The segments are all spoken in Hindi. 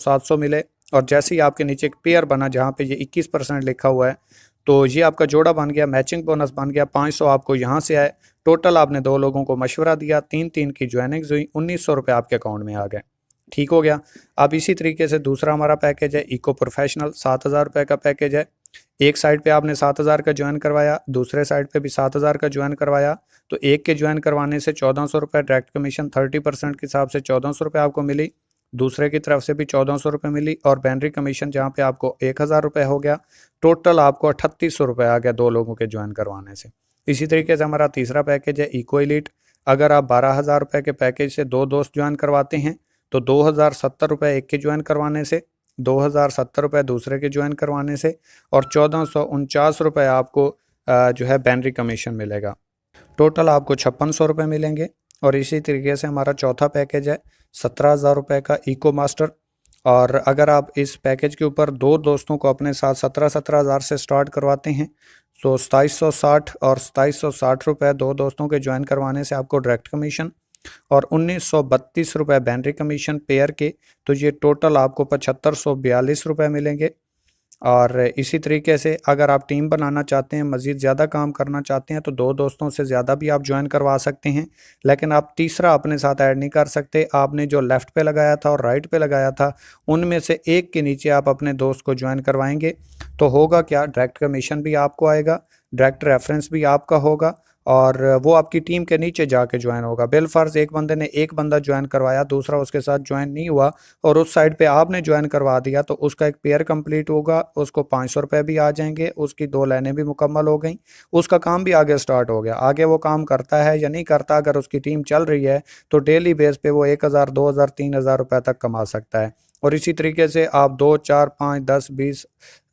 700 मिले। और जैसे ही आपके नीचे एक पेयर बना जहाँ पे ये 21% लिखा हुआ है, तो ये आपका जोड़ा बन गया, मैचिंग बोनस बन गया, 500 आपको यहाँ से आए। टोटल आपने 2 लोगों को मशवरा दिया, 3-3 की ज्वाइनिंग्स हुई, 1900 रुपये आपके अकाउंट में आ गए। ठीक हो गया। अब इसी तरीके से दूसरा हमारा पैकेज है इको प्रोफेशनल, 7,000 रुपये का पैकेज है। एक साइड पे आपने 7,000 का ज्वाइन करवाया, दूसरे साइड पे भी 7,000 का ज्वाइन करवाया, तो एक के ज्वाइन करवाने से 1,400 रुपये डायरेक्ट कमीशन 30% के हिसाब से 1,400 रुपये आपको मिली, दूसरे की तरफ से भी 1,400 रुपये मिली, और बैनरी कमीशन जहाँ पे आपको 1,000 रुपये हो गया। टोटल आपको 3,800 रुपये आ गया 2 लोगों के ज्वाइन करवाने से। इसी तरीके से हमारा तीसरा पैकेज है इको एलीट। अगर आप 12,000 रुपये के पैकेज से 2 दोस्त ज्वाइन करवाते हैं तो 2,070 रुपये एक के ज्वाइन करवाने से, 2,070 रुपये दूसरे के ज्वाइन करवाने से, और 1,449 रुपये आपको जो है बैनरी कमीशन मिलेगा। टोटल आपको 5,600 रुपये मिलेंगे। और इसी तरीके से हमारा चौथा पैकेज है 17,000 रुपये का इको मास्टर। और अगर आप इस पैकेज के ऊपर 2 दोस्तों को अपने साथ 17,000 से स्टार्ट करवाते हैं तो 2,760 और 2,760 रुपये 2 दोस्तों के ज्वाइन करवाने से आपको डायरेक्ट कमीशन, और 1,932 रुपये बैनरी कमीशन पेयर के। तो ये टोटल आपको 7,542 रुपये मिलेंगे। और इसी तरीके से अगर आप टीम बनाना चाहते हैं, मज़ीद ज़्यादा काम करना चाहते हैं, तो 2 दोस्तों से ज़्यादा भी आप ज्वाइन करवा सकते हैं, लेकिन आप तीसरा अपने साथ ऐड नहीं कर सकते। आपने जो लेफ़्ट पे लगाया था और राइट पे लगाया था, उनमें से एक के नीचे आप अपने दोस्त को ज्वाइन करवाएंगे तो होगा क्या, डायरेक्ट कमीशन भी आपको आएगा, डायरेक्ट रेफरेंस भी आपका होगा, और वो आपकी टीम के नीचे जाके ज्वाइन होगा। बिलफर्ज एक बंदे ने एक बंदा ज्वाइन करवाया, दूसरा उसके साथ ज्वाइन नहीं हुआ, और उस साइड पे आपने ज्वाइन करवा दिया, तो उसका एक पेयर कंप्लीट होगा, उसको 500 रुपये भी आ जाएंगे, उसकी 2 लाइनें भी मुकम्मल हो गई, उसका काम भी आगे स्टार्ट हो गया। आगे वो काम करता है या नहीं करता, अगर उसकी टीम चल रही है तो डेली बेस पे वो 1,000, 2,000, 3,000 रुपये तक कमा सकता है। और इसी तरीके से आप 2, 4, 5, 10, 20,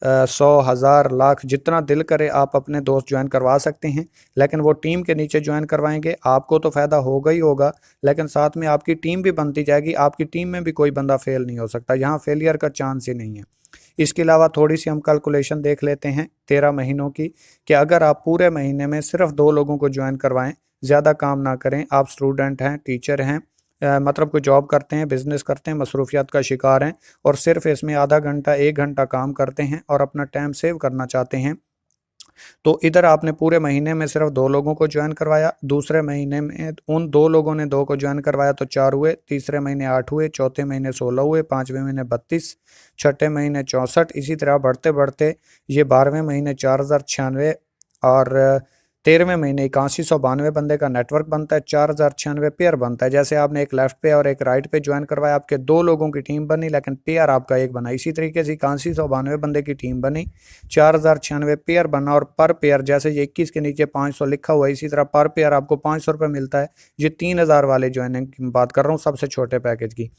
100, 1,000, लाख जितना दिल करे आप अपने दोस्त ज्वाइन करवा सकते हैं, लेकिन वो टीम के नीचे ज्वाइन करवाएंगे, आपको तो फ़ायदा होगा ही होगा, लेकिन साथ में आपकी टीम भी बनती जाएगी, आपकी टीम में भी कोई बंदा फेल नहीं हो सकता, यहाँ फेलियर का चांस ही नहीं है। इसके अलावा थोड़ी सी हम कैलकुलेशन देख लेते हैं 13 महीनों की, कि अगर आप पूरे महीने में सिर्फ 2 लोगों को ज्वाइन करवाएं, ज़्यादा काम ना करें, आप स्टूडेंट हैं, टीचर हैं, मतलब कोई जॉब करते हैं, बिजनेस करते हैं, मसरूफियात का शिकार हैं, और सिर्फ इसमें आधा घंटा 1 घंटा काम करते हैं और अपना टाइम सेव करना चाहते हैं, तो इधर आपने पूरे महीने में सिर्फ 2 लोगों को ज्वाइन करवाया, दूसरे महीने में उन 2 लोगों ने 2 को ज्वाइन करवाया तो 4 हुए, तीसरे महीने 8 हुए, चौथे महीने 16 हुए, 5वें महीने 32, छठे महीने 64, इसी तरह बढ़ते बढ़ते ये 12वें महीने 4,096, और 13वें महीने 8192 बंदे का नेटवर्क बनता है, 4,096 पेयर बनता है। जैसे आपने एक लेफ्ट पे और एक राइट पे ज्वाइन करवाया, आपके 2 लोगों की टीम बनी, लेकिन पेयर आपका एक बना। इसी तरीके से 8192 बंदे की टीम बनी, 4,096 पेयर बना, और पर पेयर जैसे ये 21 के नीचे 500 लिखा हुआ है, इसी तरह पर पेयर आपको 500 रुपये मिलता है। ये 3,000 वाले ज्वाइनिंग की बात कर रहा हूँ, सबसे छोटे पैकेज की।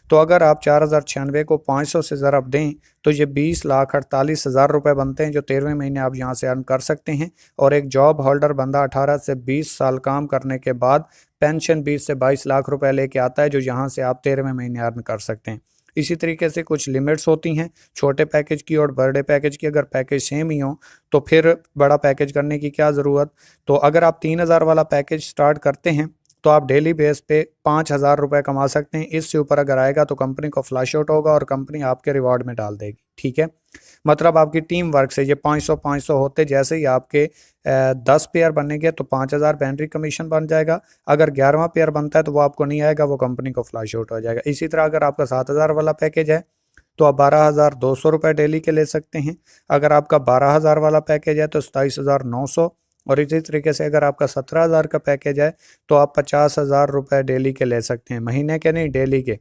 तो अगर आप 4,096 को 500 से ज़रब दें तो ये 20,48,000 रुपये बनते हैं, जो 13वें महीने आप यहाँ से अर्न कर सकते हैं। और एक जॉब होल्डर बंदा 18 से 20 साल काम करने के बाद पेंशन 20 से 22 लाख रुपए लेके आता है, जो यहाँ से आप 13वें महीने अर्न कर सकते हैं। इसी तरीके से कुछ लिमिट्स होती हैं छोटे पैकेज की और बड़े पैकेज की। अगर पैकेज सेम ही हो तो फिर बड़ा पैकेज करने की क्या ज़रूरत। तो अगर आप 3,000 वाला पैकेज स्टार्ट करते हैं तो आप डेली बेस पे 5,000 रुपये कमा सकते हैं। इससे ऊपर अगर आएगा तो कंपनी को फ्लैश आउट होगा और कंपनी आपके रिवॉर्ड में डाल देगी। ठीक है, मतलब आपकी टीम वर्क से ये 500 होते, जैसे ही आपके 10 पेयर बनेंगे तो 5,000 बैनरी कमीशन बन जाएगा। अगर 11वां पेयर बनता है तो वो आपको नहीं आएगा, वो कंपनी को फ्लैश आउट हो जाएगा। इसी तरह अगर आपका 7,000 वाला पैकेज है तो आप 12,200 रुपये डेली के ले सकते हैं। अगर आपका 12,000 वाला पैकेज है तो 27,900, और इसी तरीके से अगर आपका 17,000 का पैकेज है तो आप 50,000 रुपये डेली के ले सकते हैं, महीने के नहीं डेली के।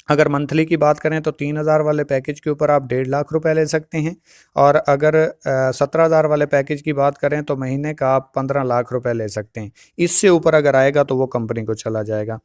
अगर मंथली की बात करें तो 3,000 वाले पैकेज के ऊपर आप 1.5 लाख रुपए ले सकते हैं, और अगर 17,000 वाले पैकेज की बात करें तो महीने का आप 15 लाख रुपए ले सकते हैं। इससे ऊपर अगर आएगा तो वो कंपनी को चला जाएगा।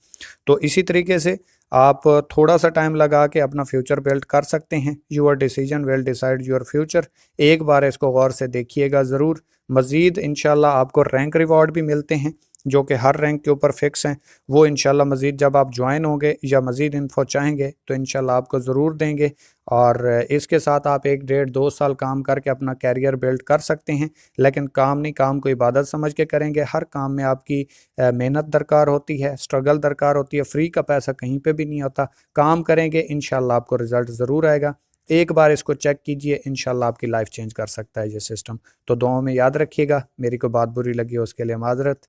तो इसी तरीके से आप थोड़ा सा टाइम लगा के अपना फ्यूचर बिल्ड कर सकते हैं। Your decision will decide your future. एक बार इसको गौर से देखिएगा ज़रूर। मज़ीद इंशाल्लाह आपको रैंक रिवॉर्ड भी मिलते हैं। जो कि हर रैंक के ऊपर फिक्स हैं, वो इंशाल्लाह मज़ीद जब आप ज्वाइन होंगे या मज़ीद इन्फो चाहेंगे तो इंशाल्लाह आपको ज़रूर देंगे। और इसके साथ आप 1 डेढ़ 2 साल काम करके अपना कैरियर बिल्ड कर सकते हैं। लेकिन काम नहीं, काम को इबादत समझ के करेंगे। हर काम में आपकी मेहनत दरकार होती है, स्ट्रगल दरकार होती है, फ्री का पैसा कहीं पे भी नहीं होता। काम करेंगे इंशाल्लाह आपको रिजल्ट ज़रूर आएगा। एक बार इसको चेक कीजिए, इंशाल्लाह आपकी लाइफ चेंज कर सकता है ये सिस्टम। तो दुआओं में याद रखिएगा। मेरी कोई बात बुरी लगी हो उसके लिए माजरत।